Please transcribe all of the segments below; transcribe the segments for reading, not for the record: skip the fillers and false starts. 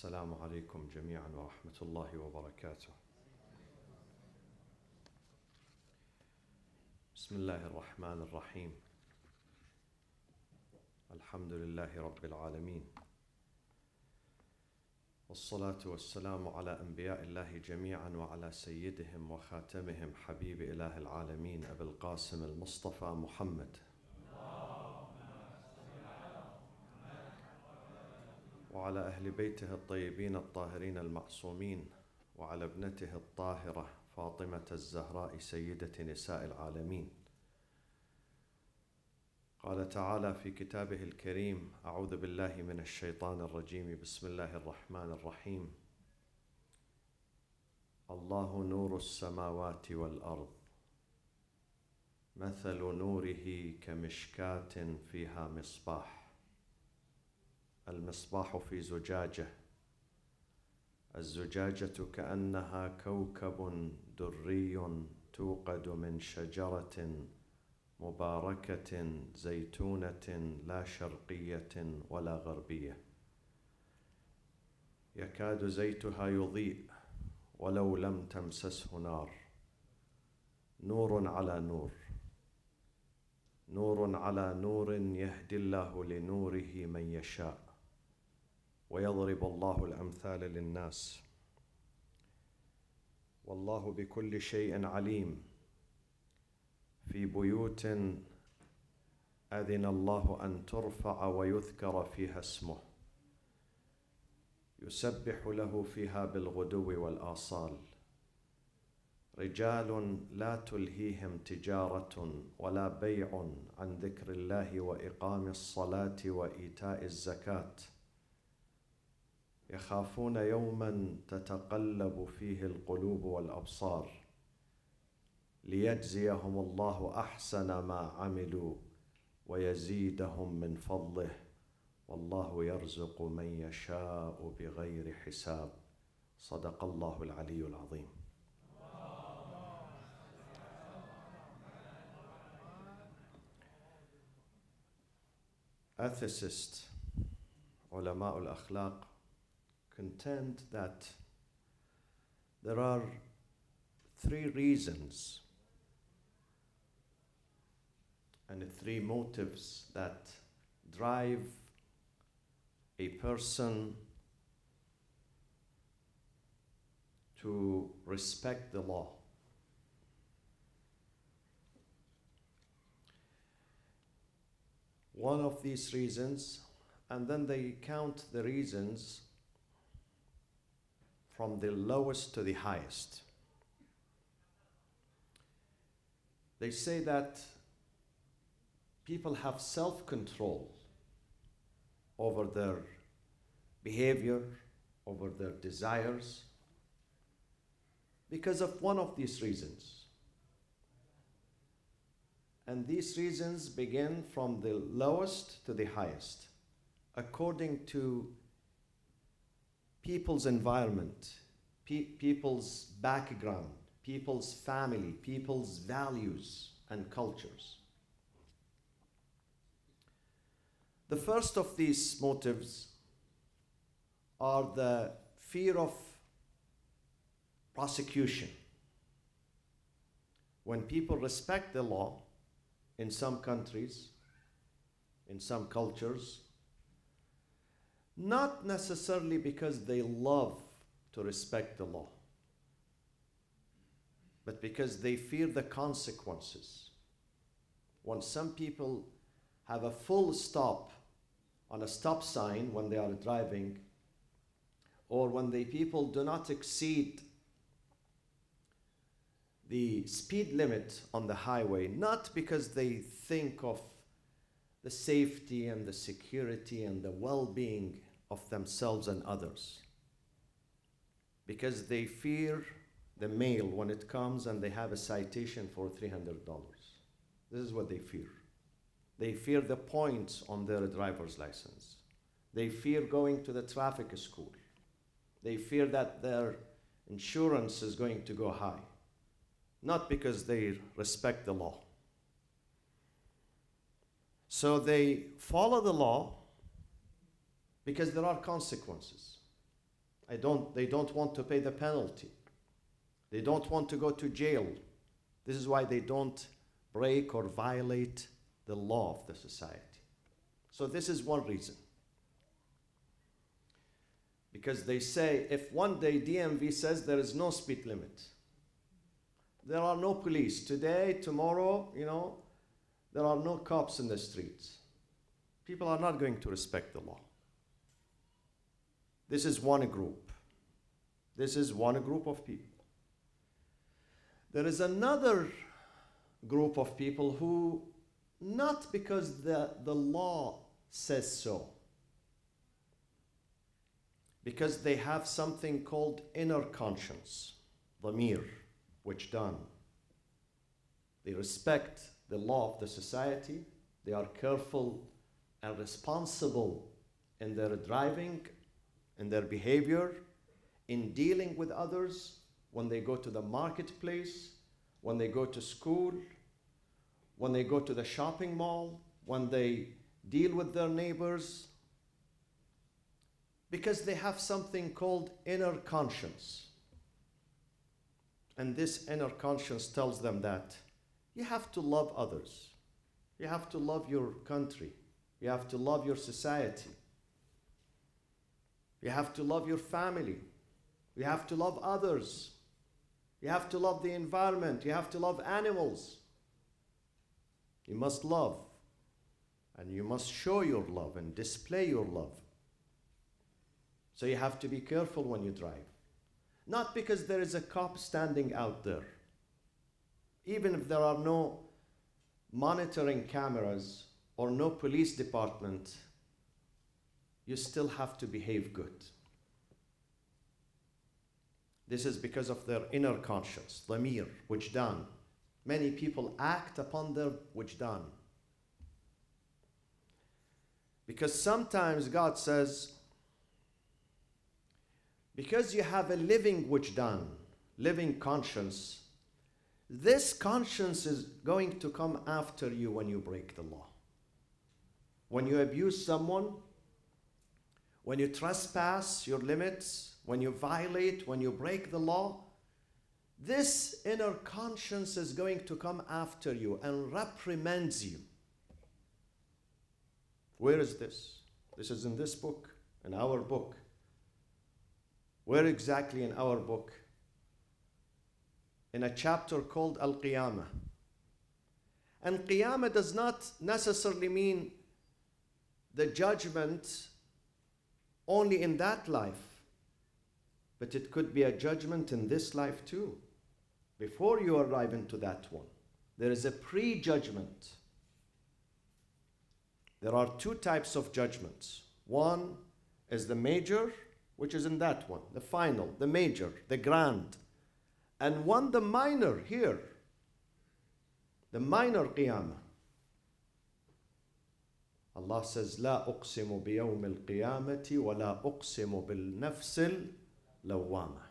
السلام عليكم جميعا ورحمة الله وبركاته. بسم الله الرحمن الرحيم. الحمد لله رب العالمين، والصلاة والسلام على أنبياء الله جميعا وعلى سيدهم وخاتمهم حبيب إله العالمين أبي القاسم المصطفى محمد وعلى أهل بيته الطيبين الطاهرين المعصومين وعلى ابنته الطاهرة فاطمة الزهراء سيدة نساء العالمين. قال تعالى في كتابه الكريم: أعوذ بالله من الشيطان الرجيم، بسم الله الرحمن الرحيم. الله نور السماوات والأرض، مثل نوره كمشكاة فيها مصباح، المصباح في زجاجة، الزجاجة كأنها كوكب دري توقد من شجرة مباركة زيتونة لا شرقية ولا غربية، يكاد زيتها يضيء ولو لم تمسسه نار، نور على نور، نور على نور، يهدي الله لنوره من يشاء ويضرب الله الأمثال للناس، والله بكل شيء عليم. في بيوت أذن الله أن ترفع ويذكر فيها اسمه، يسبح له فيها بالغدو والآصال، رجال لا تلهيهم تجارة ولا بيع عن ذكر الله وإقام الصلاة وإيتاء الزكاة، يخافون يوما تتقلب فيه القلوب والأبصار، ليجزيهم الله أحسن ما عملوا ويزيدهم من فضله، والله يرزق من يشاء بغير حساب. صدق الله العلي العظيم. Ethicists, ulama al-akhlaq, contend that there are three reasons and three motives that drive a person to respect the law. One of these reasons, and then they count the reasons from the lowest to the highest. They say that people have self-control over their behavior, over their desires, because of one of these reasons. And these reasons begin from the lowest to the highest, according to people's environment, people's background, people's family, people's values and cultures. The first of these motives are the fear of prosecution. When people respect the law in some countries, in some cultures, not necessarily because they love to respect the law, but because they fear the consequences. When some people have a full stop on a stop sign when they are driving, or when the people do not exceed the speed limit on the highway, not because they think of the safety and the security and the well-being of themselves and others, because they fear the mail when it comes and they have a citation for $300. This is what they fear. They fear the points on their driver's license. They fear going to the traffic school. They fear that their insurance is going to go high, not because they respect the law. So they follow the law because there are consequences. They don't want to pay the penalty. They don't want to go to jail. This is why they don't break or violate the law of the society. So this is one reason. Because they say, if one day DMV says there is no speed limit, there are no police. Today, tomorrow, there are no cops in the streets. People are not going to respect the law. This is one group. This is one group of people. There is another group of people who, not because the law says so, because they have something called inner conscience, ضمير, وجدان. They respect the law of the society. They are careful and responsible in their driving, in their behavior, in dealing with others, when they go to the marketplace, when they go to school, when they go to the shopping mall, when they deal with their neighbors, because they have something called inner conscience. And this inner conscience tells them that you have to love others. You have to love your country. You have to love your society. You have to love your family. You have to love others. You have to love the environment. You have to love animals. You must love. And you must show your love and display your love. So you have to be careful when you drive. Not because there is a cop standing out there. Even if there are no monitoring cameras or no police department, you still have to behave good. This is because of their inner conscience, ضمير, وجدان. Many people act upon their وجدان. Because sometimes God says, because you have a living وجدان, living conscience, this conscience is going to come after you when you break the law. When you abuse someone, when you trespass your limits, when you violate, when you break the law, this inner conscience is going to come after you and reprimands you. Where is this? This is in this book, in our book. Where exactly in our book? In a chapter called Al-Qiyamah. And Qiyamah does not necessarily mean the judgment only in that life, but it could be a judgment in this life too. Before you arrive into that one, there is a pre-judgment. There are two types of judgments. One is the major, which is in that one, the final, the major, the grand. And one, the minor, here, the minor qiyamah. Allah says, لا أقسم بيوم القيامة ولا أقسم بالنفس اللوامة.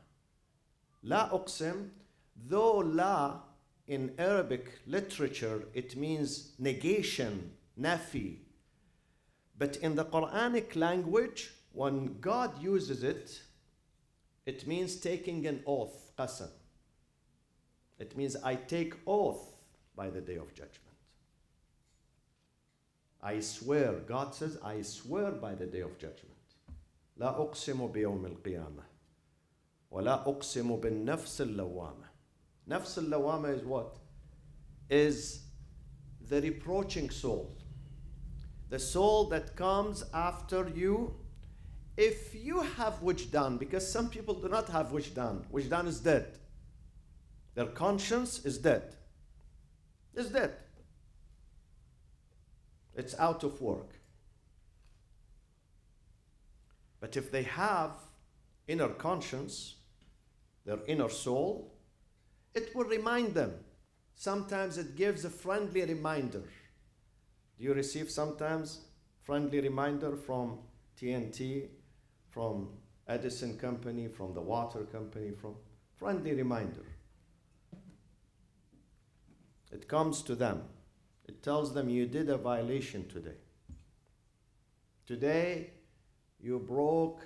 لا أقسم, though la in Arabic literature, it means negation, nafi. But in the Quranic language, when God uses it, it means taking an oath, qasam. It means I take oath by the day of judgment. I swear, God says, I swear by the day of judgment. لا أقسم بيوم القيامة ولا أقسم بالنفس اللوامة. نفس اللوامة is what? Is the reproaching soul. The soul that comes after you. If you have wujdan, because some people do not have wujdan. Wujdan is dead. Their conscience is dead. It's dead. It's out of work. But if they have inner conscience, their inner soul, it will remind them. Sometimes it gives a friendly reminder. Do you receive sometimes friendly reminder from TNT, from Edison Company, from the water company, from friendly reminder? It comes to them. It tells them you did a violation today. Today, you broke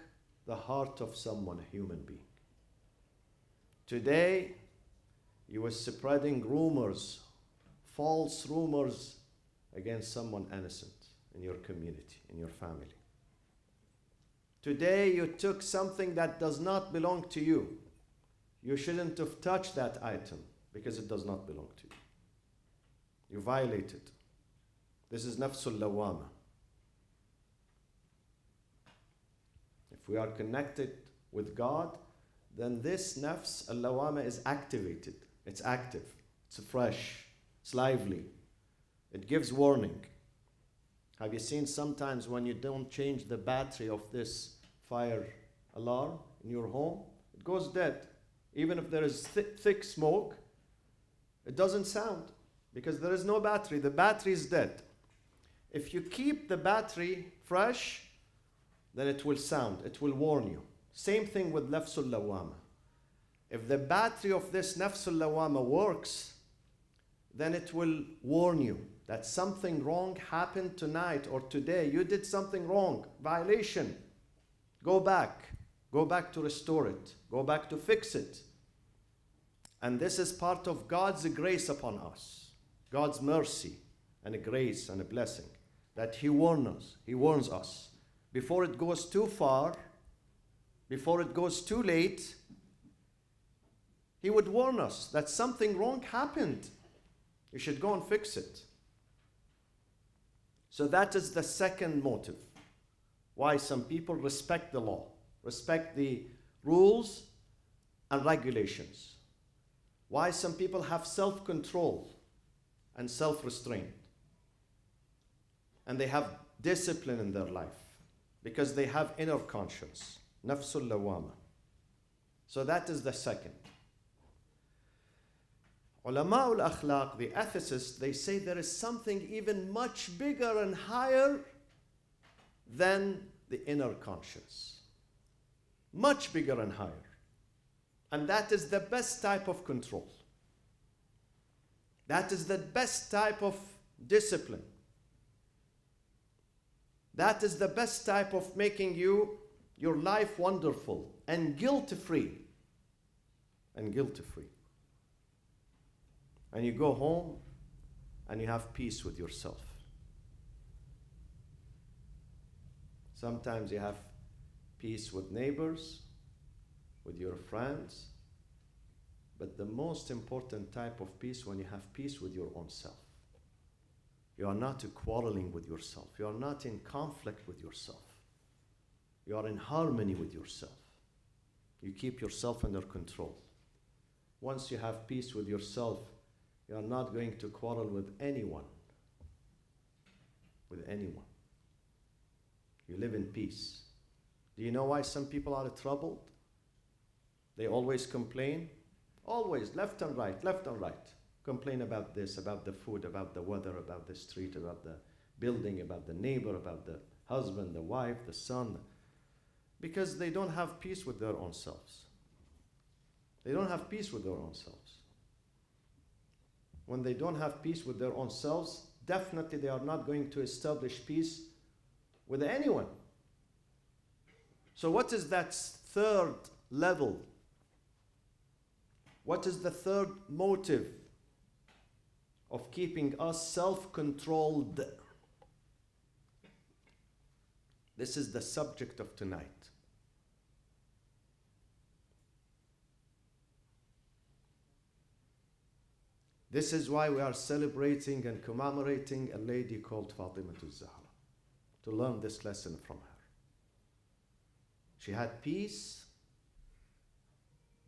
the heart of someone, a human being. Today, you were spreading rumors, false rumors against someone innocent in your community, in your family. Today, you took something that does not belong to you. You shouldn't have touched that item because it does not belong to you. You violated. This is nafsul lawama. If we are connected with God, then this nafs al-lawama is activated. It's active. It's fresh. It's lively. It gives warning. Have you seen sometimes when you don't change the battery of this fire alarm in your home, it goes dead. Even if there is thick smoke, it doesn't sound because there is no battery. The battery is dead. If you keep the battery fresh, then it will sound. It will warn you. Same thing with nafsul lawama. If the battery of this nafsul lawama works, then it will warn you that something wrong happened tonight or today. You did something wrong, violation. Go back. Go back to restore it. Go back to fix it. And this is part of God's grace upon us. God's mercy and a grace and a blessing. That He warns us. Before it goes too far, before it goes too late, He would warn us that something wrong happened. You should go and fix it. So that is the second motive. Why some people respect the law, respect the rules and regulations. Why some people have self-control and self-restraint. And they have discipline in their life because they have inner conscience, nafsul lawama. So that is the second. Ulama al-akhlaq, the ethicists, they say there is something even much bigger and higher than the inner conscience. Much bigger and higher. And that is the best type of control. That is the best type of discipline. That is the best type of making your life wonderful and guilt-free. And guilt-free. And you go home and you have peace with yourself. Sometimes you have peace with neighbors, with your friends, but the most important type of peace when you have peace with your own self. You are not quarreling with yourself. You are not in conflict with yourself. You are in harmony with yourself. You keep yourself under control. Once you have peace with yourself, you are not going to quarrel with anyone. With anyone. You live in peace. Do you know why some people are troubled? They always complain. Always, left and right, left and right. Complain about this, about the food, about the weather, about the street, about the building, about the neighbor, about the husband, the wife, the son. Because they don't have peace with their own selves. They don't have peace with their own selves. When they don't have peace with their own selves, definitely they are not going to establish peace with anyone. So what is that third level? What is the third motive of keeping us self-controlled? This is the subject of tonight. This is why we are celebrating and commemorating a lady called Fatima al-Zahra, to learn this lesson from her. She had peace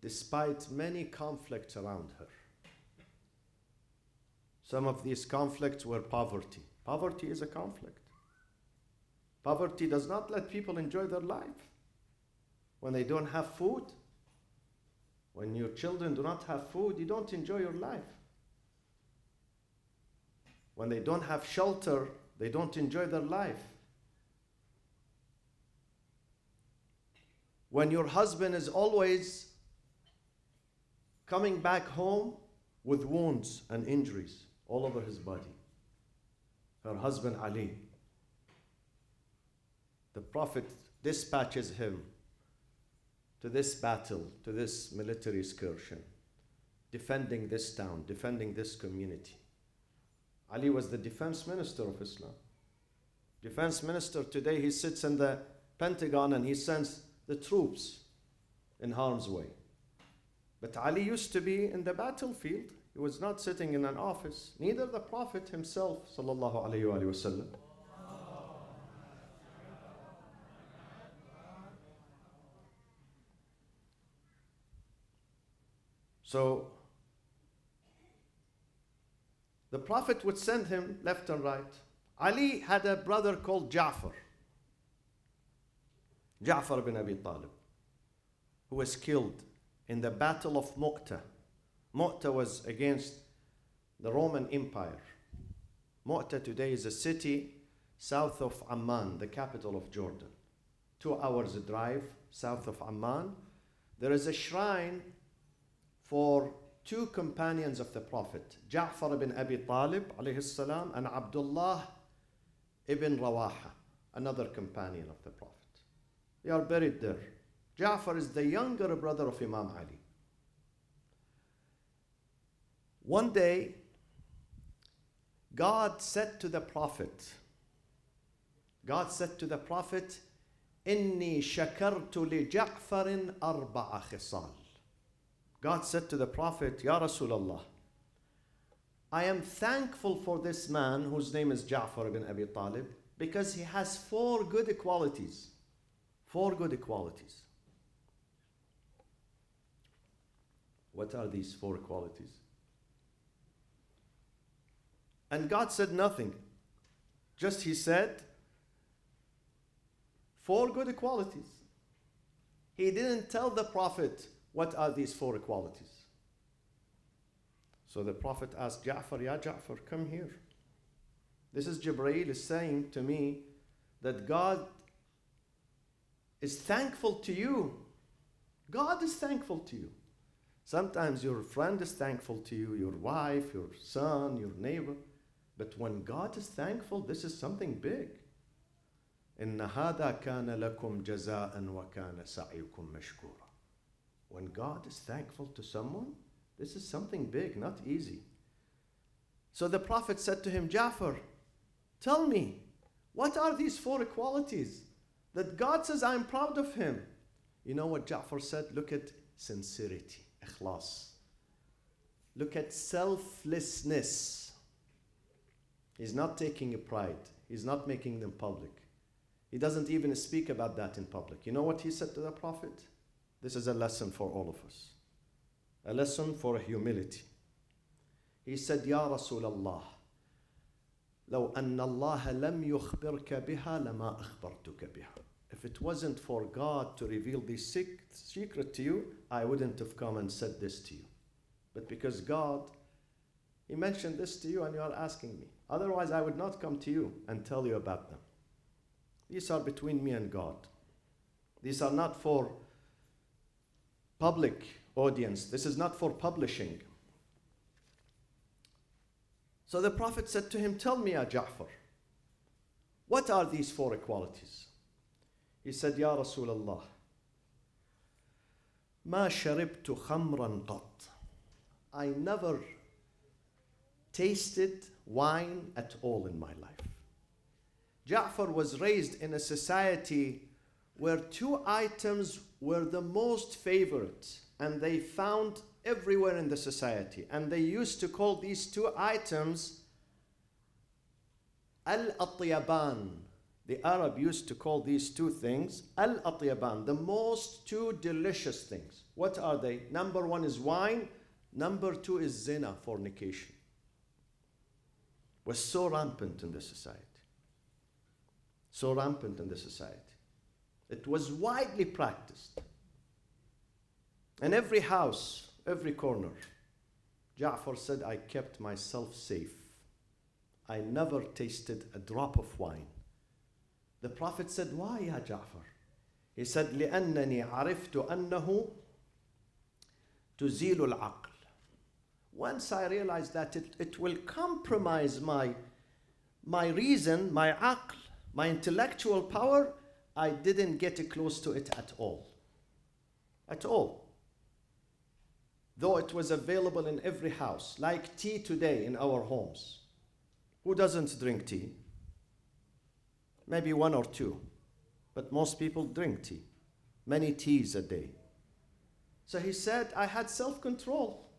despite many conflicts around her. Some of these conflicts were poverty. Poverty is a conflict. Poverty does not let people enjoy their life. When they don't have food, when your children do not have food, you don't enjoy your life. When they don't have shelter, they don't enjoy their life. When your husband is always coming back home with wounds and injuries all over his body. Her husband Ali, the Prophet dispatches him to this battle, to this military excursion, defending this town, defending this community. Ali was the defense minister of Islam. Defense minister today, he sits in the Pentagon and he sends the troops in harm's way. But Ali used to be in the battlefield. He was not sitting in an office. Neither the Prophet himself, sallallahu alayhi wa sallam. So the Prophet would send him left and right. Ali had a brother called Ja'far bin Abi Talib, who was killed in the Battle of Mu'tah. Mu'tah was against the Roman Empire. Mu'tah today is a city south of Amman, the capital of Jordan. 2 hours drive south of Amman. There is a shrine for 2 companions of the Prophet, Ja'far ibn Abi Talib alayhi salam, and Abdullah ibn Rawaha, another companion of the Prophet. They are buried there. Ja'far is the younger brother of Imam Ali. One day, God said to the Prophet, إِنِّي شَكَرْتُ لِجَعْفَرٍ أَرْبَعَ خِصَالٍ. God said to the Prophet, Ya Rasulullah, I am thankful for this man whose name is Ja'far ibn Abi Talib because he has 4 good qualities. 4 good qualities. What are these 4 qualities? And God said nothing. Just he said 4 good qualities. He didn't tell the Prophet what are these 4 qualities. So the Prophet asked Ja'far, Ya Ja'far, come here. This is Jibreel is saying to me that God is thankful to you. God is thankful to you. Sometimes your friend is thankful to you, your wife, your son, your neighbor. But when God is thankful, this is something big. إِنَّ هَذَا كَانَ لَكُمْ جَزَاءً وَكَانَ سَعْيُكُمْ مَشْكُورًا. When God is thankful to someone, this is something big, not easy. So the Prophet said to him, Ja'far, tell me, what are these 4 qualities that God says I'm proud of him? You know what Ja'far said? Look at sincerity, ikhlas. Look at selflessness. He's not taking a pride. He's not making them public. He doesn't even speak about that in public. You know what he said to the Prophet? This is a lesson for all of us. A lesson for humility. He said, Ya Rasulallah, لو أن الله لم يخبرك بها لما أخبرتك بها. If it wasn't for God to reveal this secret to you, I wouldn't have come and said this to you. But because God, He mentioned this to you and you are asking me. Otherwise, I would not come to you and tell you about them. These are between me and God. These are not for public audience. This is not for publishing. So the Prophet said to him, tell me, Ya Ja'far, what are these 4 qualities? He said, Ya Rasulullah, ما شربت خمرا قط. I never tasted wine at all in my life. Ja'far was raised in a society where 2 items were the most favorite, and they found everywhere in the society. And they used to call these 2 items Al-Atyaban. The Arab used to call these 2 things Al-Atyaban, the most 2 delicious things. What are they? Number 1 is wine. Number 2 is zina, fornication. Was so rampant in the society. So rampant in the society. It was widely practiced. In every house, every corner, Ja'far said, I kept myself safe. I never tasted a drop of wine. The Prophet said, why, Ya Ja'far? He said, لِأَنَّنِي عَرِفْتُ أَنَّهُ تُزِيلُ الْعَقْلِ. Once I realized that it will compromise my reason, my aql, my intellectual power, I didn't get close to it at all. at all. Though it was available in every house, like tea today in our homes. Who doesn't drink tea? Maybe one or two, but most people drink tea, many teas a day. So he said, I had self-control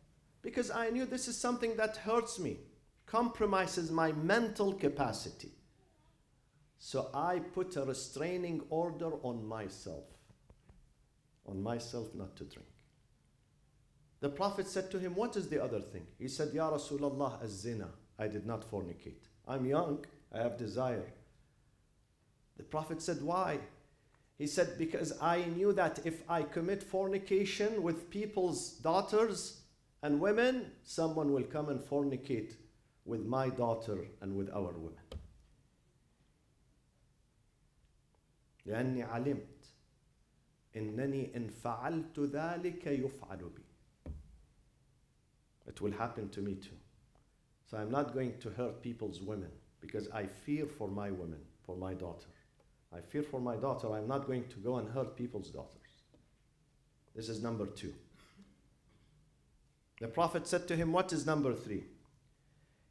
because I knew this is something that hurts me, compromises my mental capacity. So I put a restraining order on myself not to drink. The Prophet said to him, what is the other thing? He said, Ya Rasulullah, az-zina. I did not fornicate. I'm young, I have desire. The Prophet said, why? He said, because I knew that if I commit fornication with people's daughters and women, someone will come and fornicate with my daughter and with our women. لأني علمت إنني إن فعلت ذلك يفعل بي. It will happen to me too. So I'm not going to hurt people's women because I fear for my women, for my daughter. I fear for my daughter. I'm not going to go and hurt people's daughters. This is number 2. The Prophet said to him, what is number 3?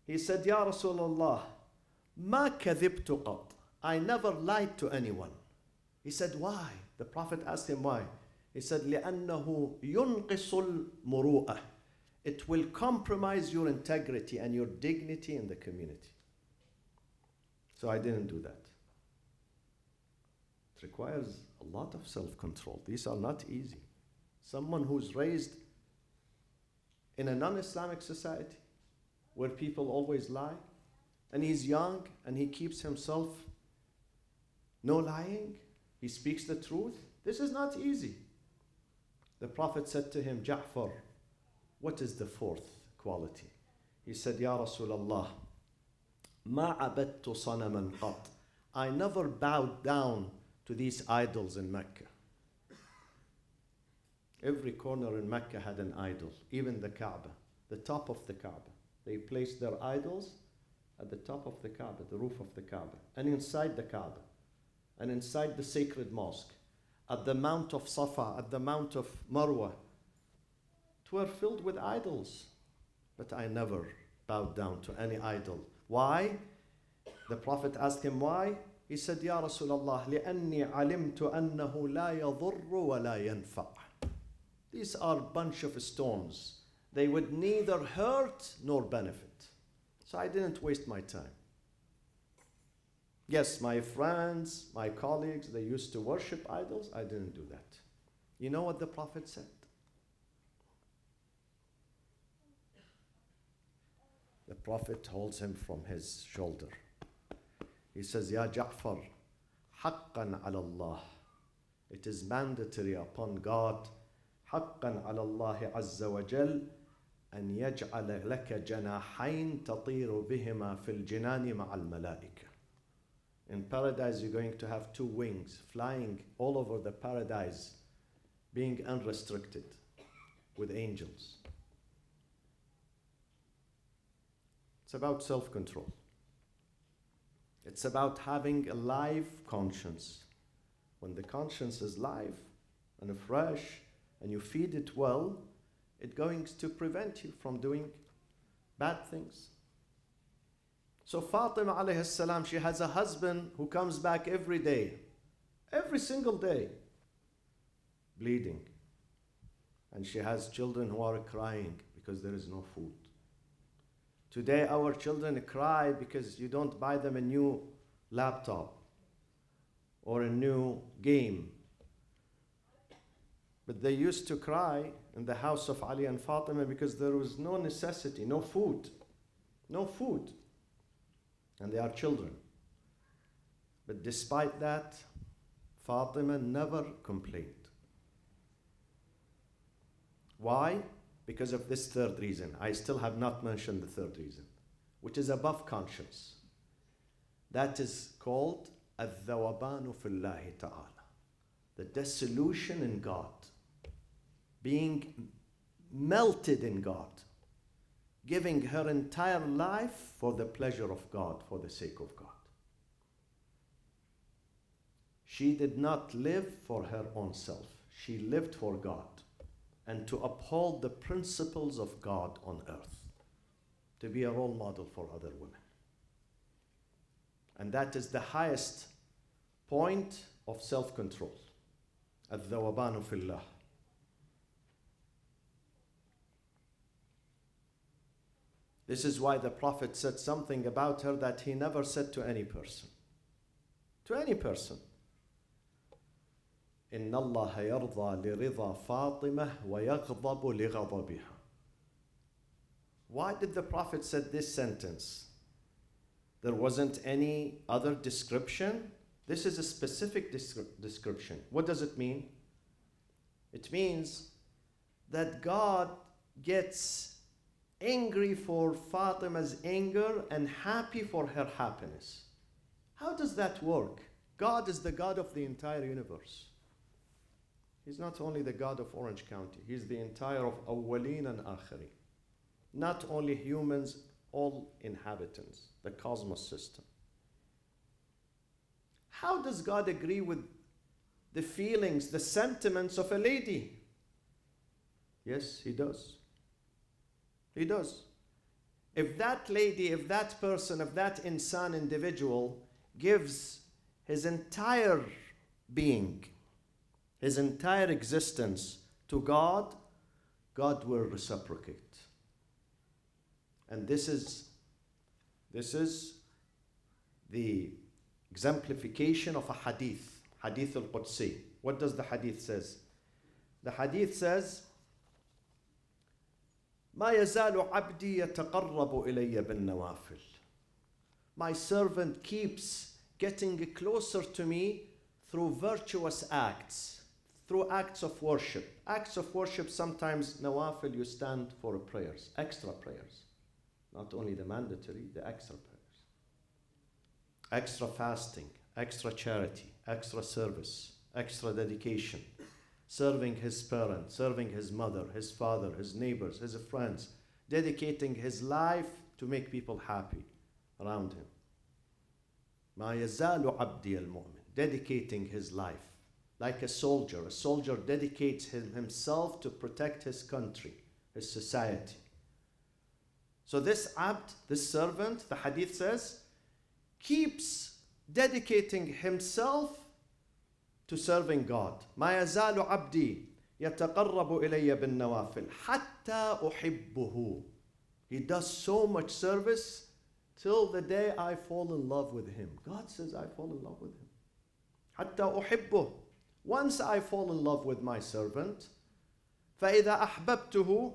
He said, Ya Rasulullah, ma kadhibtu qat. I never lied to anyone. He said, why? The Prophet asked him why. He said, لأنه ينقص المروءة. It will compromise your integrity and your dignity in the community. So I didn't do that. It requires a lot of self-control. These are not easy. Someone who's raised in a non-Islamic society where people always lie, and he's young and he keeps himself no lying, he speaks the truth. This is not easy. The Prophet said to him, Ja'far, what is the 4th quality? He said, Ya Rasulallah, ma abadtu sanaman qat. I never bowed down to these idols in Mecca. Every corner in Mecca had an idol, even the Kaaba, the top of the Kaaba. They placed their idols at the top of the Kaaba, the roof of the Kaaba, and inside the Kaaba, and inside the sacred mosque, at the Mount of Safa, at the Mount of Marwa. It were filled with idols, but I never bowed down to any idol. Why? The Prophet asked him why. He said, Ya Rasulullah, لأني علمت أنه لا يضر ولا ينفع. These are a bunch of stones. They would neither hurt nor benefit. So I didn't waste my time. Yes, my friends, my colleagues, they used to worship idols. I didn't do that. You know what the Prophet said? The Prophet holds him from his shoulder. He says, Ya Ja'far, haqqan ala Allah. It is mandatory upon God, haqqan ala Allah azza wa jal, أن يجعل لك جناحين تطير بهما في الجنان مع الملائكة. In paradise, you're going to have 2 wings flying all over the paradise, being unrestricted with angels. It's about self-control. It's about having a live conscience. When the conscience is live and fresh and you feed it well, it's going to prevent you from doing bad things. So Fatima alayhi salam, she has a husband who comes back every day, every single day, bleeding. And she has children who are crying because there is no food. Today our children cry because you don't buy them a new laptop or a new game. But they used to cry in the house of Ali and Fatima because there was no necessity, no food. No food. And they are children. But despite that, Fatima never complained. Why? Because of this 3rd reason. I still have not mentioned the 3rd reason, which is above conscience. That is called الذوبان في الله تعالى. The dissolution in God. Being melted in God. Giving her entire life for the pleasure of God, for the sake of God. She did not live for her own self. She lived for God and to uphold the principles of God on earth, to be a role model for other women. And that is the highest point of self-control. الذوبان في الله. This is why the Prophet said something about her that he never said to any person. To any person. إن الله يرضى لرضا فاطمة ويغضب لغضبها. Why did the Prophet said this sentence? There wasn't any other description. This is a specific description. What does it mean? It means that God gets angry for Fatima's anger and happy for her happiness. How does that work? God is the God of the entire universe. He's not only the God of Orange County. He's the entire of Awwaleen and Akhirin. Not only humans, all inhabitants, the cosmos system. How does God agree with the feelings, the sentiments of a lady? Yes, he does. He does. If that lady, if that person, if that insan individual gives his entire being, his entire existence to God, God will reciprocate. And this is the exemplification of a hadith, hadith al-Qudsi. What does the hadith says? The hadith says, ما يزال عبدي يتقرب إلي بالنوافل. My servant keeps getting closer to me through virtuous acts, through acts of worship. Acts of worship, sometimes nawafil, you stand for prayers, extra prayers. Not only the mandatory, the extra prayers. Extra fasting, extra charity, extra service, extra dedication. Serving his parents, serving his mother, his father, his neighbors, his friends. Dedicating his life to make people happy around him. ما يزال عبدي المؤمن. Dedicating his life. Like a soldier. A soldier dedicates himself to protect his country, his society. So this abd, this servant, the hadith says, keeps dedicating himself to serving God. ما يزال عبدي يتقرب إلي بالنوافل حتى أحبه. He does so much service till the day I fall in love with him. God says I fall in love with him. حتى أحبه. Once I fall in love with my servant, فإذا أحببته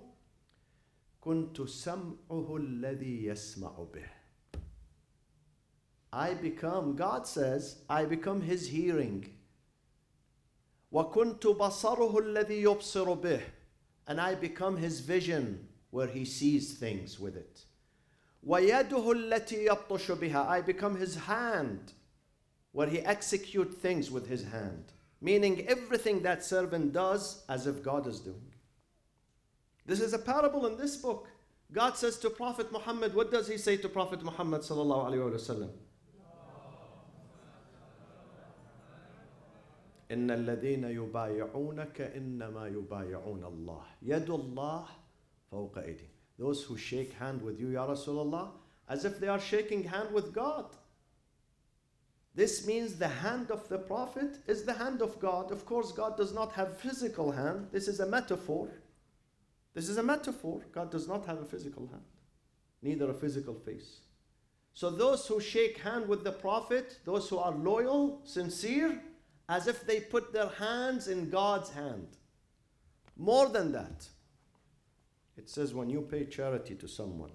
كنت سمعه الذي يسمع به. I become, God says, I become his hearing. وَكُنْتُ بَصَرُهُ الَّذِي يُبْصِرُ بِهِ. And I become his vision where he sees things with it. وَيَدُهُ الَّتِي يَبْطُشُ بِهَا. I become his hand where he executes things with his hand. Meaning everything that servant does as if God is doing. This is a parable in this book. God says to Prophet Muhammad, what does he say to Prophet Muhammad sallallahu alaihi wasallam? إن الذين يبايعونك إنما يبايعون الله يد الله فوق أيديهم. Those who shake hand with you, Ya Rasulullah, as if they are shaking hand with God. This means the hand of the Prophet is the hand of God. Of course, God does not have physical hand. This is a metaphor. This is a metaphor. God does not have a physical hand, neither a physical face. So those who shake hand with the Prophet, those who are loyal, sincere, as if they put their hands in God's hand. More than that, it says when you pay charity to someone,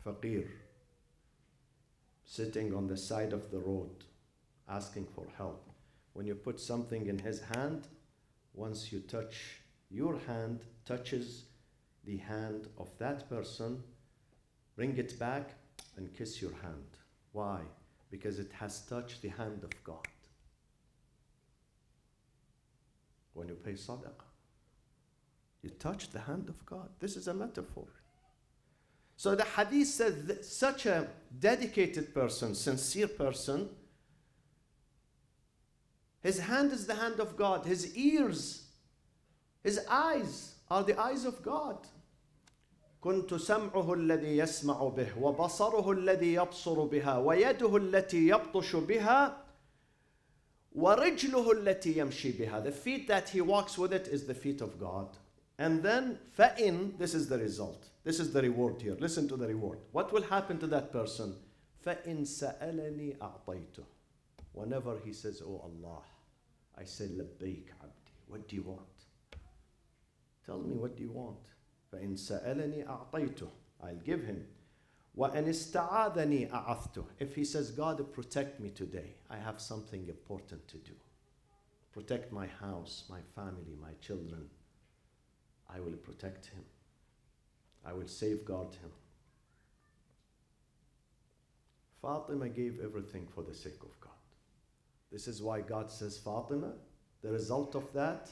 faqir, sitting on the side of the road, asking for help, when you put something in his hand, once you touch, your hand touches the hand of that person, bring it back and kiss your hand. Why? Because it has touched the hand of God. When you pay sadaqah, you touch the hand of God. This is a metaphor. So the hadith says that such a dedicated person, sincere person, His hand is the hand of God. His ears, his eyes are the eyes of God. كنت سمعه الذي يسمع به وبصره الذي يبصر بها ويده التي يبطش بها ورجله التي يمشي بها. The feet that he walks with it is the feet of God. And then فإن, this is the result. This is the reward here. Listen to the reward. What will happen to that person? فإن سألني أعطيته. Whenever he says, oh Allah, I say لبيك عبدي. What do you want? Tell me, what do you want? فإن سألني أعطيته. I'll give him. وإن استعاذني أعذته. If he says, God, protect me today. I have something important to do. Protect my house, my family, my children. I will protect him. I will safeguard him. Fatima gave everything for the sake of God. This is why God says, Fatima, the result of that,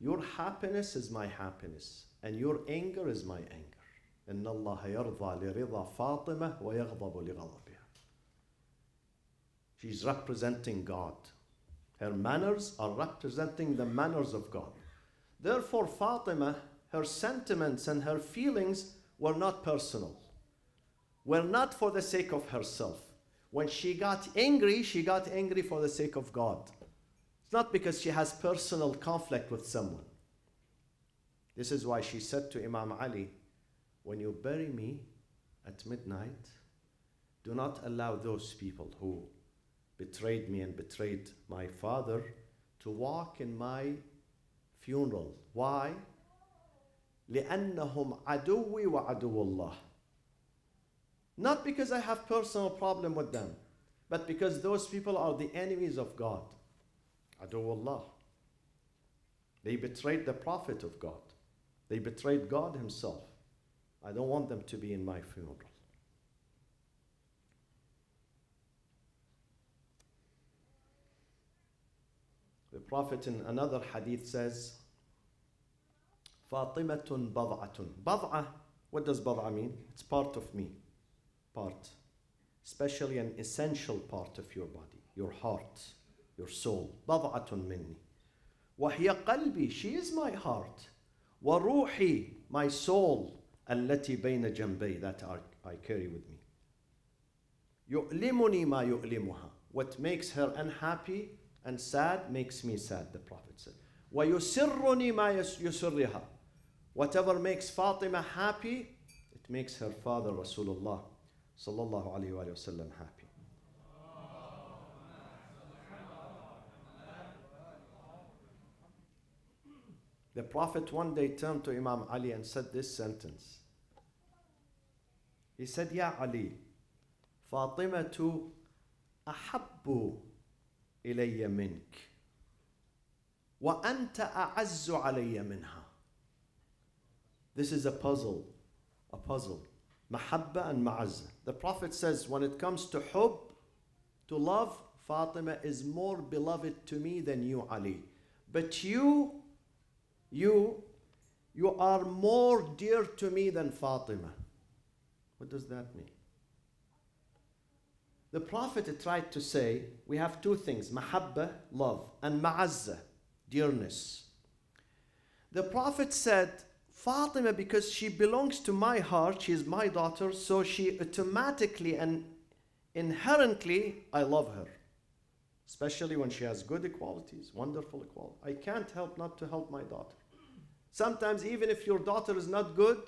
your happiness is my happiness, and your anger is my anger. إن الله يرضى لرضا فاطمة ويغضب لغضبها. She's representing God. Her manners are representing the manners of God. Therefore, Fatima, her sentiments and her feelings were not personal, were not for the sake of herself. When she got angry for the sake of God. It's not because she has personal conflict with someone. This is why she said to Imam Ali, when you bury me at midnight, do not allow those people who betrayed me and betrayed my father to walk in my funeral. Why? لأنهم عدوي وعدو الله. Not because I have personal problem with them, but because those people are the enemies of God. عدو الله. They betrayed the Prophet of God. They betrayed God himself. I don't want them to be in my funeral. The Prophet in another hadith says, فاطمة بضعة. بضعة, what does بضعة mean? It's part of me. Part. Especially an essential part of your body, your heart, your soul. بضعة مني. وهي قلبي, she is my heart. وروحي, my soul. التي بين جنبي, that I carry with me. يؤلمني ما يؤلمها. What makes her unhappy and sad makes me sad, the Prophet said. ويسرني ما يسرها. Whatever makes Fatima happy, it makes her father Rasulullah sallallahu alayhi wa sallam happy. The Prophet one day turned to Imam Ali and said this sentence. He said, Ya Ali, Fatimatu ahabbu ilayya mink, wa anta a'azzu alayya minha. This is a puzzle. Mahabba and ma'azza. The Prophet says, when it comes to hub, to love, Fatima is more beloved to me than you, Ali. But you are more dear to me than Fatima. What does that mean? The Prophet tried to say, we have two things, mahabba, love, and ma'azza, dearness. The Prophet said, Fatima, because she belongs to my heart, she is my daughter, so she automatically and inherently, I love her. Especially when she has good qualities, wonderful qualities. I can't help not to help my daughter. Sometimes even if your daughter is not good,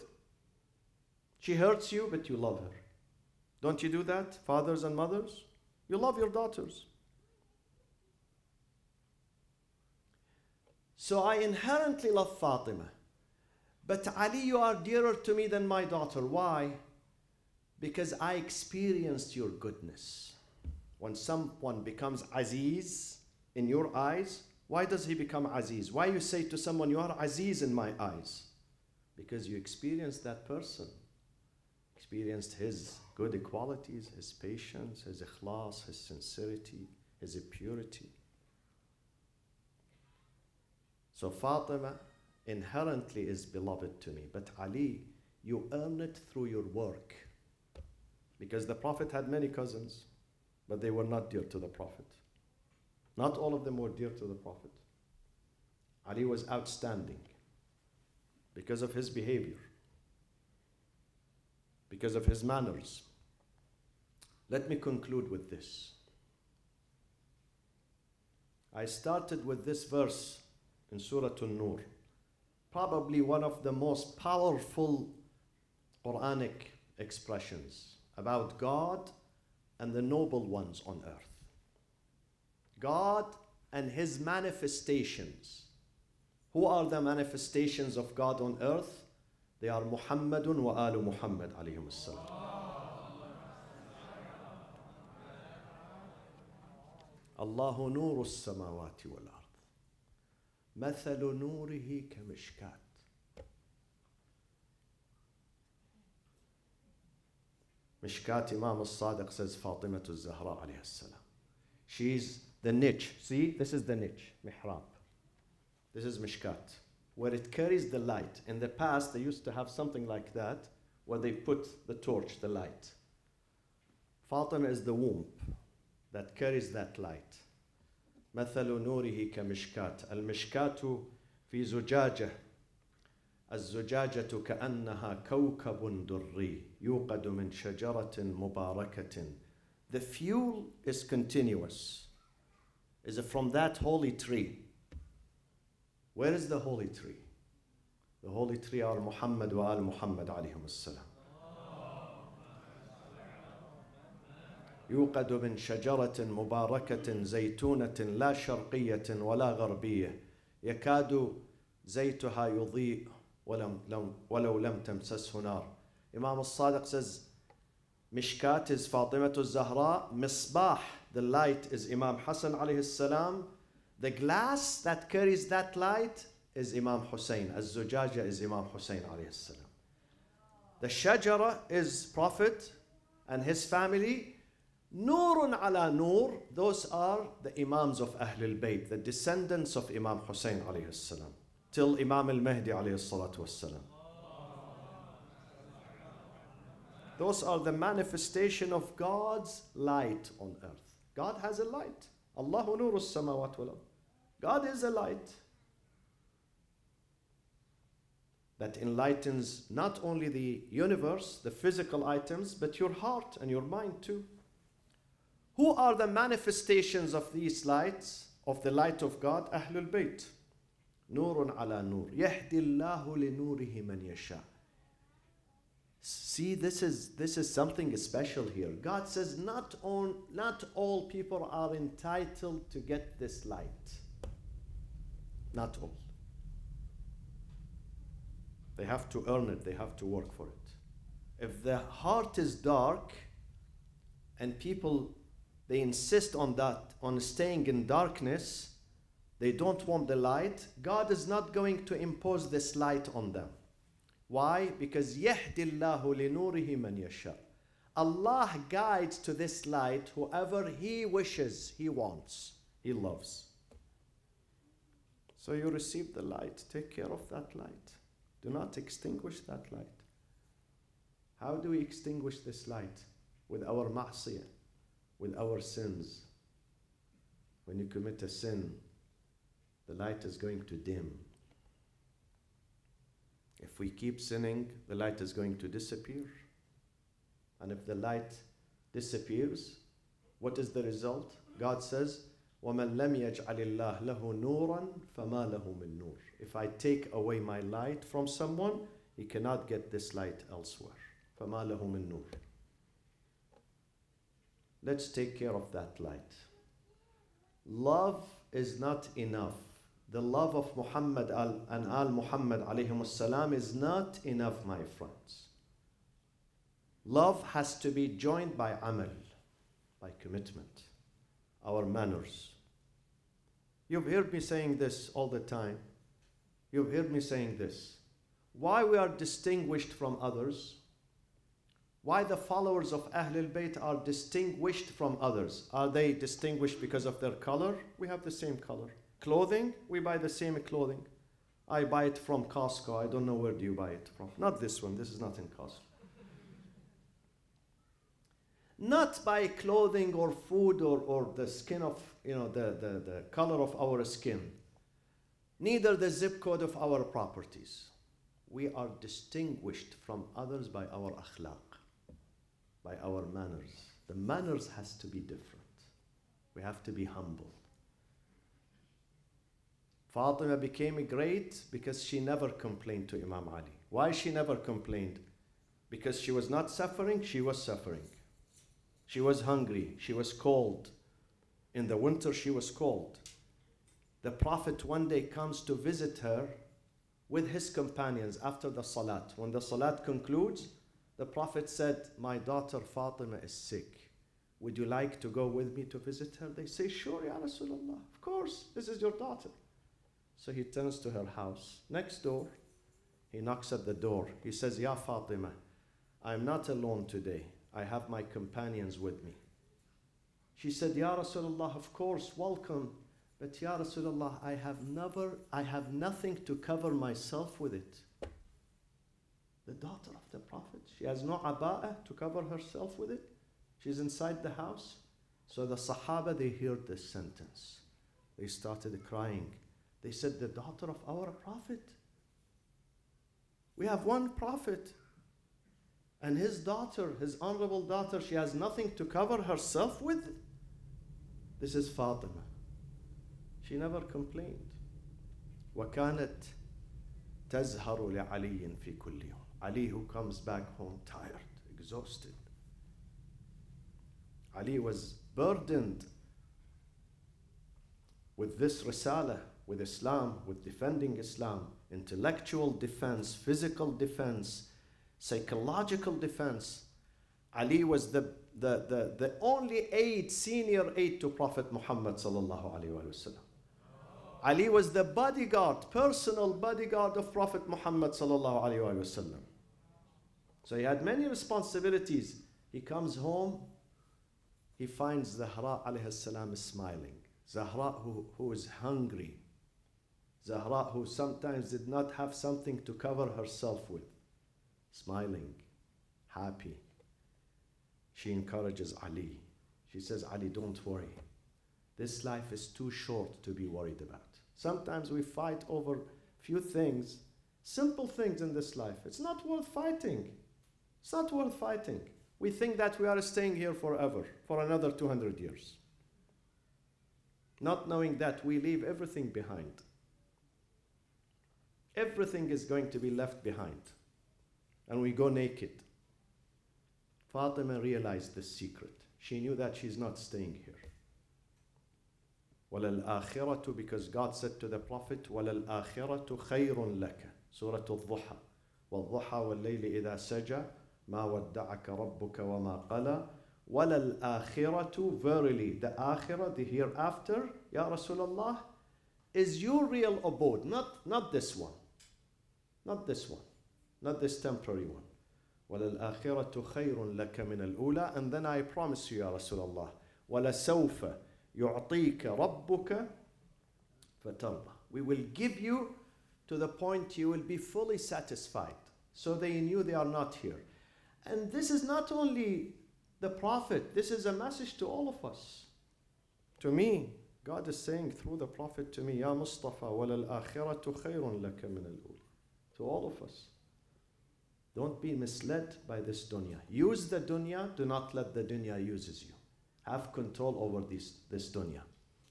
she hurts you, but you love her. Don't you do that, fathers and mothers? You love your daughters. So I inherently love Fatima. But Ali, you are dearer to me than my daughter. Why? Because I experienced your goodness. When someone becomes Aziz in your eyes, why does he become Aziz? Why you say to someone, you are Aziz in my eyes? Because you experienced that person. Experienced his good qualities, his patience, his ikhlas, his sincerity, his purity. So Fatima inherently is beloved to me. But Ali, you earn it through your work. Because the Prophet had many cousins, but they were not dear to the Prophet. Not all of them were dear to the Prophet. Ali was outstanding because of his behavior, because of his manners. Let me conclude with this. I started with this verse in Surah An-Nur, probably one of the most powerful Quranic expressions about God and the noble ones on earth. God and his manifestations. Who are the manifestations of God on earth? They are Muhammadun wa alu Muhammad alayhim as-salam. Allahu nuru as-samawati wal-ard. Mathalu nurihi kamishkat. Mishkat, Imam al-Sadiq says Fatima al-Zahra alayhi salam. She's the niche. See, this is the niche, mihrab. This is Mishkat, where it carries the light. In the past, they used to have something like that, where they put the torch, the light. Fatima is the womb that carries that light. مثل نوره كمشكات. المشكات في زجاجة. الزجاجة كأنها كوكب دري يوقد من شجرة مباركة. The fuel is continuous. Is from that holy tree. Where is the holy tree? The holy tree are Muhammad wa al Muhammad alayhim as-salam. يوقد من شجرة مباركة زيتونة لا شرقية ولا غربية يكاد زيتها يضيء ولو لم تمسسه نار. Imam al-Sadiq says Mishkat is Fatima al-Zahra, Misbah, the light, is Imam Hassan alayhi salam. The glass that carries that light is Imam Hussein. Az-Zujaja is Imam Hussein alayhi salam. The Shajara is Prophet and his family. Nurun ala nur, those are the Imams of Ahlul Bayt, the descendants of Imam Hussein alayhi salam, till Imam al-Mahdi alayhi salatu wassalam. Those are the manifestation of God's light on earth. God has a light. Allahu nuru as-samawati wal ard. God is a light that enlightens not only the universe, the physical items, but your heart and your mind too. Who are the manifestations of these lights, of the light of God? Ahlul Bayt. Nurun ala nur. Yahdi Allahu li nurihi man yasha. See, this is something special here. God says not all people are entitled to get this light. Not all. They have to earn it. They have to work for it. If the heart is dark and people, they insist on that, on staying in darkness, they don't want the light, God is not going to impose this light on them. Why? Because يَهْدِ اللَّهُ لِنُورِهِ مَنْ يَشَاءُ. Allah guides to this light whoever He wishes, He wants, He loves. So you receive the light, take care of that light. Do not extinguish that light. How do we extinguish this light? With our ma'siyah, with our sins. When you commit a sin, the light is going to dim. If we keep sinning, the light is going to disappear. And if the light disappears, what is the result? God says, وَمَنْ لَمْ يَجْعَلِ اللَّهُ لَهُ نُورًا فَمَا لَهُ مِن نُور. If I take away my light from someone, he cannot get this light elsewhere. فَمَا لَهُ مِن نُور. Let's take care of that light. Love is not enough. The love of Muhammad and Al Muhammad alayhim as-salam is not enough, my friends. Love has to be joined by amal, by commitment, our manners. You've heard me saying this all the time. You've heard me saying this. Why we are distinguished from others? Why the followers of Ahlul Bayt are distinguished from others? Are they distinguished because of their color? We have the same color. Clothing, we buy the same clothing. I buy it from Costco. I don't know where do you buy it from. Not this one. This is not in Costco. not by clothing or food or the skin of, the color of our skin, neither the zip code of our properties. We are distinguished from others by our akhlaq, by our manners. The manners has to be different. We have to be humble. Fatima became great because she never complained to Imam Ali. Why she never complained? Because she was not suffering, she was suffering. She was hungry, she was cold. In the winter, she was cold. The Prophet one day comes to visit her with his companions after the salat. When the salat concludes, the Prophet said, my daughter Fatima is sick. Would you like to go with me to visit her? They say, sure, Ya Rasulullah. Of course, this is your daughter. So he turns to her house. Next door, he knocks at the door. He says, Ya Fatima, I'm not alone today. I have my companions with me. She said, Ya Rasulullah, of course, welcome. But Ya Rasulullah, I have nothing to cover myself with it. The daughter of the Prophet, she has no aba'ah to cover herself with it. She's inside the house. So the Sahaba, they heard this sentence. They started crying. They said, the daughter of our Prophet. We have one Prophet. And his daughter, his honorable daughter, she has nothing to cover herself with. This is Fatima. She never complained. وَكَانَتْ تَزْهَرُ لِعَلِيٍّ فِي كُلِّ يَوْمٍ. Ali, who comes back home tired, exhausted. Ali was burdened with this risala, with Islam, with defending Islam, intellectual defense, physical defense, psychological defense. Ali was the only senior aide to Prophet Muhammad sallallahu alaihi wasallam. Ali was the bodyguard, personal bodyguard of Prophet Muhammad sallallahu alaihi wasallam. So he had many responsibilities. He comes home, he finds Zahra alayhi salam smiling. Zahra who is hungry. Zahra who sometimes did not have something to cover herself with. Smiling, happy. She encourages Ali. She says, Ali, don't worry. This life is too short to be worried about. Sometimes we fight over few things, simple things in this life. It's not worth fighting. It's not worth fighting. We think that we are staying here forever, for another 200 years. Not knowing that we leave everything behind. Everything is going to be left behind. And we go naked. Fatima realized the secret. She knew that she's not staying here. وَلَلْآخِرَةُ, because God said to the Prophet, وَلَلْآخِرَةُ خَيْرٌ لَكَ. Surah Al-Duha. وَالضُّحَى وَاللَّيْلِ إِذَا سَجَى مَا وَدَّعَكَ رَبُّكَ وَمَا قَلَى وَلَلْآخِرَةُ, verily, the akhirah, the hereafter, Ya Rasulullah, is your real abode, not this one. Not this one. Not this temporary one. وَلَلْآخِرَةُ خَيْرٌ لَكَ مِنَ الْأُولَى. And then I promise you, Ya Rasulullah, وَلَسَوْفَ يُعْطِيكَ رَبُّكَ فَتَرْضَى. We will give you to the point you will be fully satisfied. So they knew they are not here. And this is not only the Prophet, this is a message to all of us. To me, God is saying through the Prophet to me, Ya Moustafa, وَلَلْآخِرَةُ خَيْرٌ لَكَ مِنَ الْأُولَى. To all of us. Don't be misled by this dunya. Use the dunya, do not let the dunya uses you. Have control over this dunya.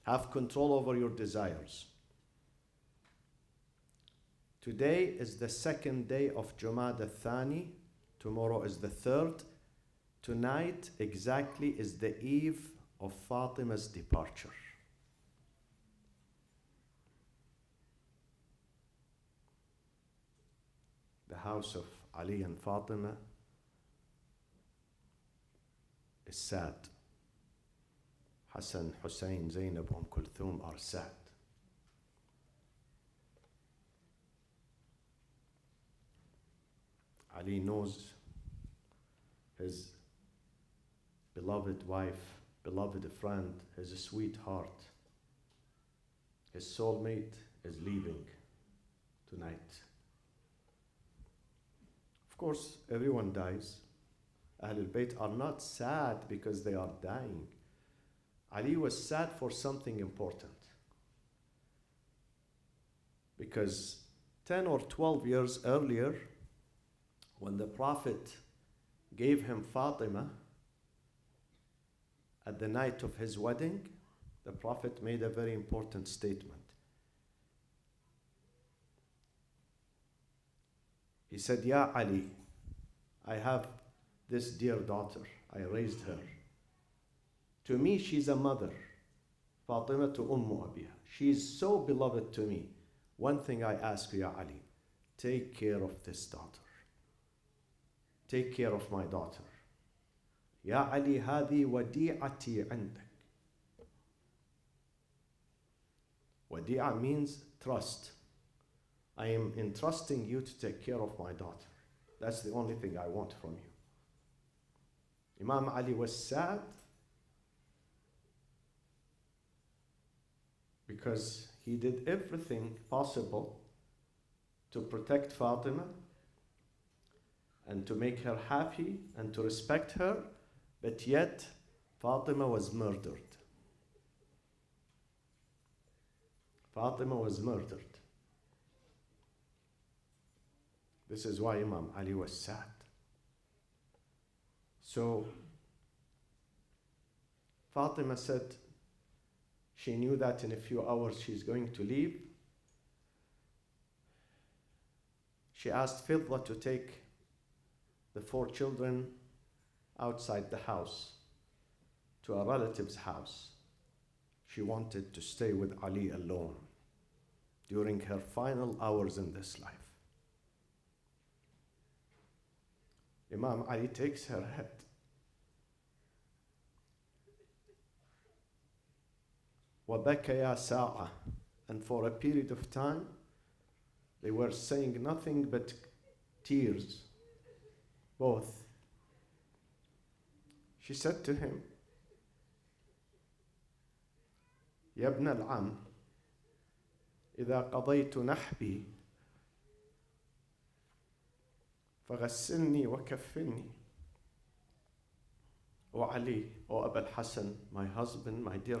Have control over your desires. Today is the second day of Jumada Thani. Tomorrow is the third. Tonight exactly is the eve of Fatima's departure. The house of Ali and Fatima is sad. Hassan, Hussein, Zainab, Kulthum are sad. Ali knows his beloved wife, beloved friend, his sweetheart, his soulmate is leaving tonight. Of course, everyone dies, Ahlul Bayt are not sad because they are dying. Ali was sad for something important. Because 10 or 12 years earlier, when the Prophet gave him Fatima at the night of his wedding, the Prophet made a very important statement. He said, Ya Ali, I have this dear daughter. I raised her. To me, she's a mother. Fatima to Ummu Abiha. She's so beloved to me. One thing I ask you, Ya Ali, take care of this daughter. Take care of my daughter. Ya Ali, هذه وديعتي عندك. Wadi'a means trust. I am entrusting you to take care of my daughter. That's the only thing I want from you. Imam Ali was sad because he did everything possible to protect Fatima and to make her happy and to respect her, but yet Fatima was murdered. Fatima was murdered. This is why Imam Ali was sad. So Fatima said she knew that in a few hours she's going to leave. She asked Fidda to take the 4 children outside the house to a relative's house. She wanted to stay with Ali alone during her final hours in this life. Imam Ali takes her head وَبَكَيَا سَاعَةً, and for a period of time they were saying nothing but tears, both. She said to him, يا ابن العم إذا قضيت نحبي فغسلني وكفني. O Ali, O Abul Hassan, my husband, my dear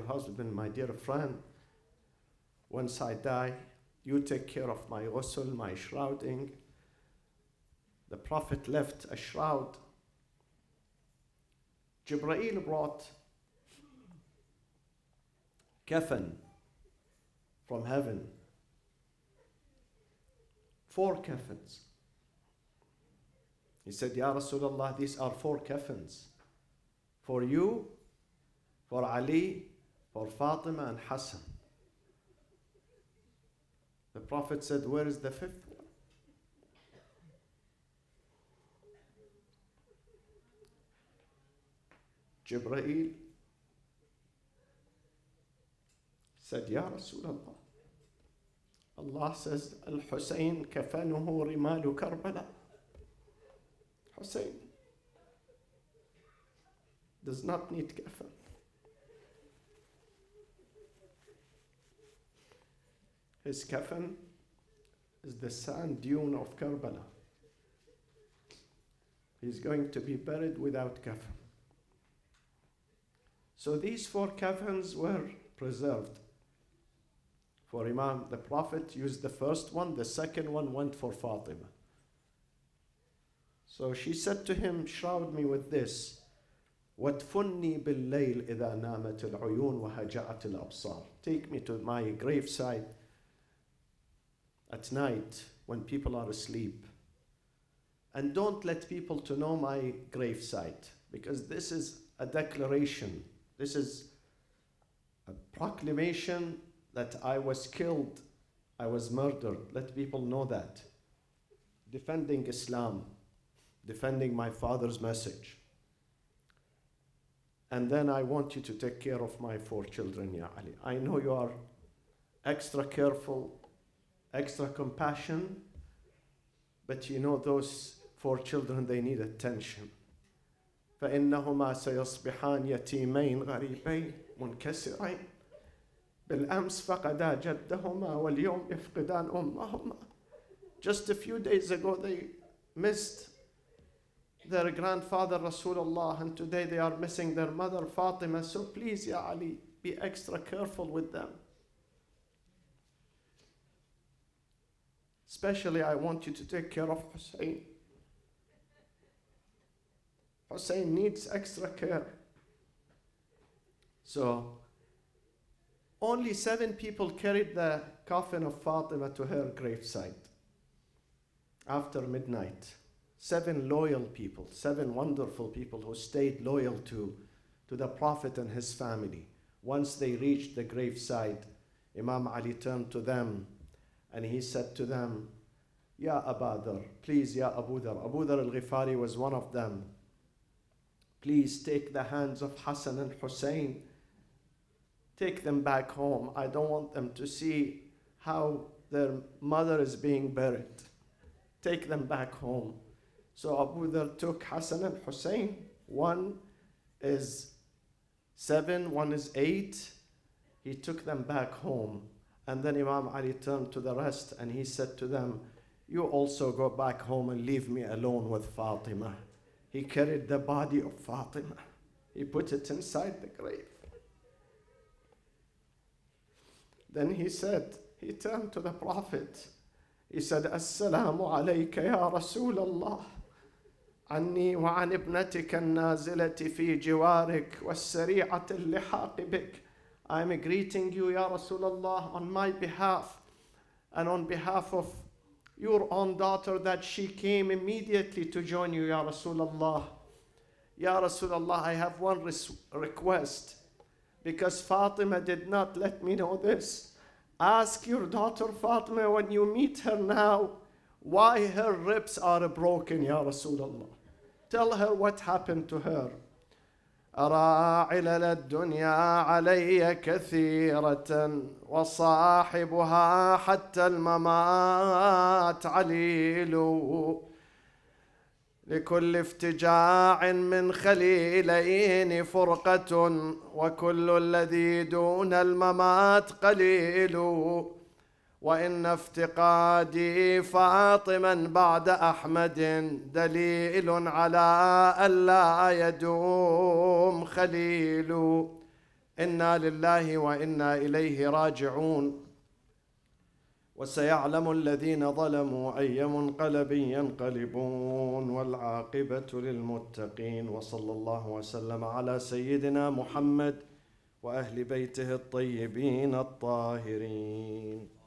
friend, once I die, you take care of my ghusl, my shrouding. The Prophet left a shroud. Jibreel brought kafan from heaven. 4 kafans. He said, Ya Rasulullah, these are 4 kafans. For you, for Ali, for Fatima and Hassan. The Prophet said, where is the 5th one? Jibreel said, Ya Rasulullah, Allah says, Al-Hussein kafanuhu rimalu Karbala. Hussein does not need kafan. His kafan is the sand dune of Karbala. He's going to be buried without kafan. So these 4 kafans were preserved. For Imam, the Prophet used the first one, the second one went for Fatima. So she said to him, shroud me with this. وَادْفُنِّي بِاللَّيْلِ إِذَا نَامَتِ الْعُيُونُ وَهَجَعَتِ الْأَبْصَارِ. Take me to my graveside at night when people are asleep. And don't let people to know my gravesite, because this is a declaration. This is a proclamation that I was killed, I was murdered. Let people know that. Defending Islam, defending my father's message. And then I want you to take care of my 4 children, Ya Ali. I know you are extra careful, extra compassion, but you know those 4 children, they need attention. فإنهما سيصبحان يتيمين غريبين منكسرين بالأمس فقدا جدهما واليوم يفقدان أمهما. Just a few days ago they missed their grandfather Rasulullah, and today they are missing their mother Fatima. So please, Ya Ali, be extra careful with them. Especially, I want you to take care of Hussein. Hussein needs extra care. So, only 7 people carried the coffin of Fatima to her gravesite after midnight. 7 loyal people, 7 wonderful people who stayed loyal to the Prophet and his family. Once they reached the gravesite, Imam Ali turned to them and he said to them, Ya Abu Dhar, please, Ya Abu Dhar. Abu Dhar al-Ghifari was one of them. Please take the hands of Hassan and Hussein. Take them back home. I don't want them to see how their mother is being buried. Take them back home. So Abu Dhar took Hassan and Hussein. One is 7, one is 8. He took them back home. And then Imam Ali turned to the rest and he said to them, you also go back home and leave me alone with Fatima. He carried the body of Fatima. He put it inside the grave. Then he said, he turned to the Prophet. He said, Assalamu alayka ya Rasulallah. عني وعن ابنتك النازلة في جوارك والسريعة اللحاق بك. I am greeting you, Ya Rasulullah, on my behalf and on behalf of your own daughter that she came immediately to join you, Ya Rasulullah. Ya Rasulullah, I have one request, because Fatima did not let me know this. Ask your daughter Fatima when you meet her now why her ribs are broken, Ya Rasulullah. Tell her what happened to her. أرى علل الدنيا علي كثيرة وصاحبها حتى الممات عليل لكل افتجاع من خليلين فرقة وكل الذي دون الممات قليل وإن افتقادي فاطما بعد أحمد دليل على ألا يدوم خليل إنا لله وإنا إليه راجعون وسيعلم الذين ظلموا أي منقلب ينقلبون والعاقبة للمتقين وصلى الله وسلم على سيدنا محمد وأهل بيته الطيبين الطاهرين.